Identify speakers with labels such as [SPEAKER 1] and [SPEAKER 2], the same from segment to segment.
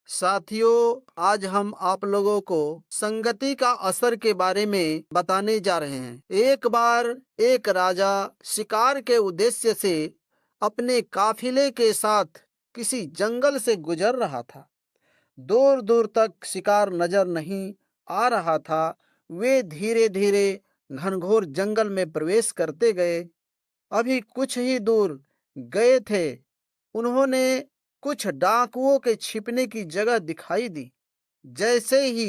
[SPEAKER 1] साथियों, आज हम आप लोगों को संगति का असर के बारे में बताने जा रहे हैं। एक बार एक राजा शिकार के उद्देश्य से अपने काफिले के साथ किसी जंगल से गुजर रहा था। दूर दूर तक शिकार नजर नहीं आ रहा था। वे धीरे धीरे घनघोर जंगल में प्रवेश करते गए। अभी कुछ ही दूर गए थे, उन्होंने कुछ डाकुओं के छिपने की जगह दिखाई दी। जैसे ही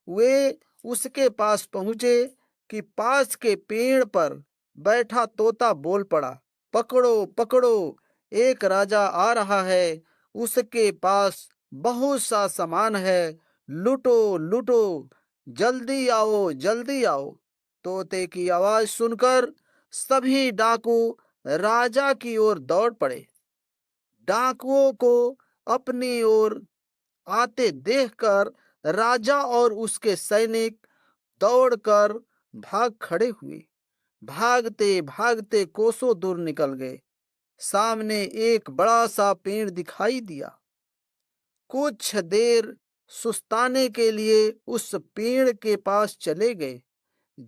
[SPEAKER 1] वे उसके पास पहुंचे कि पास के पेड़ पर बैठा तोता बोल पड़ा, पकड़ो पकड़ो, एक राजा आ रहा है, उसके पास बहुत सा सामान है, लूटो लूटो, जल्दी आओ जल्दी आओ। तोते की आवाज सुनकर सभी डाकू राजा की ओर दौड़ पड़े। डाकुओं को अपनी ओर आते देखकर राजा और उसके सैनिक दौड़कर भाग खड़े हुए। भागते भागते कोसों दूर निकल गए। सामने एक बड़ा सा पेड़ दिखाई दिया। कुछ देर सुस्ताने के लिए उस पेड़ के पास चले गए।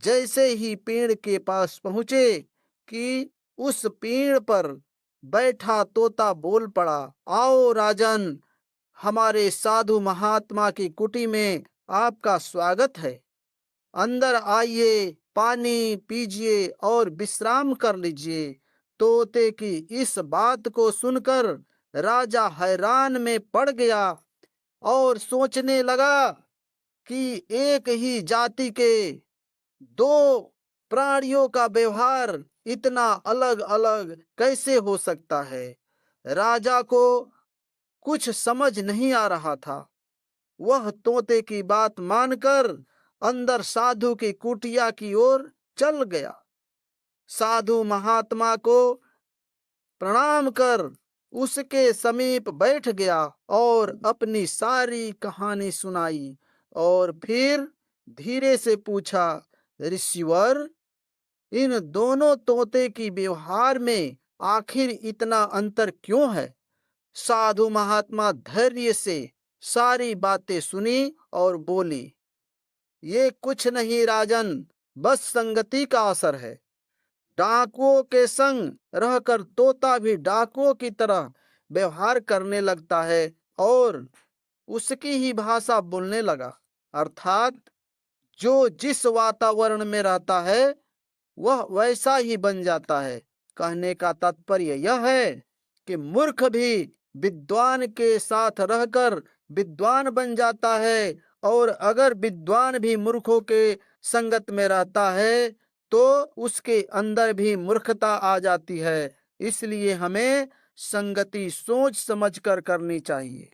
[SPEAKER 1] जैसे ही पेड़ के पास पहुंचे कि उस पेड़ पर बैठा तोता बोल पड़ा, आओ राजन, हमारे साधु महात्मा की कुटी में आपका स्वागत है। अंदर आइए, पानी पीजिए और विश्राम कर लीजिए। तोते की इस बात को सुनकर राजा हैरान में पड़ गया और सोचने लगा कि एक ही जाति के दो प्राणियों का व्यवहार इतना अलग अलग कैसे हो सकता है। राजा को कुछ समझ नहीं आ रहा था। वह तोते की बात मानकर अंदर साधु की कुटिया की ओर चल गया। साधु महात्मा को प्रणाम कर उसके समीप बैठ गया और अपनी सारी कहानी सुनाई। और फिर धीरे से पूछा, ऋषिवर, इन दोनों तोते की व्यवहार में आखिर इतना अंतर क्यों है? साधु महात्मा धैर्य से सारी बातें सुनी और बोली, ये कुछ नहीं राजन, बस संगति का असर है। डाकुओं के संग रहकर तोता भी डाकुओं की तरह व्यवहार करने लगता है और उसकी ही भाषा बोलने लगा। अर्थात जो जिस वातावरण में रहता है वह वैसा ही बन जाता है। कहने का तात्पर्य यह है कि मूर्ख भी विद्वान के साथ रहकर विद्वान बन जाता है, और अगर विद्वान भी मूर्खों के संगत में रहता है तो उसके अंदर भी मूर्खता आ जाती है। इसलिए हमें संगति सोच समझकर करनी चाहिए।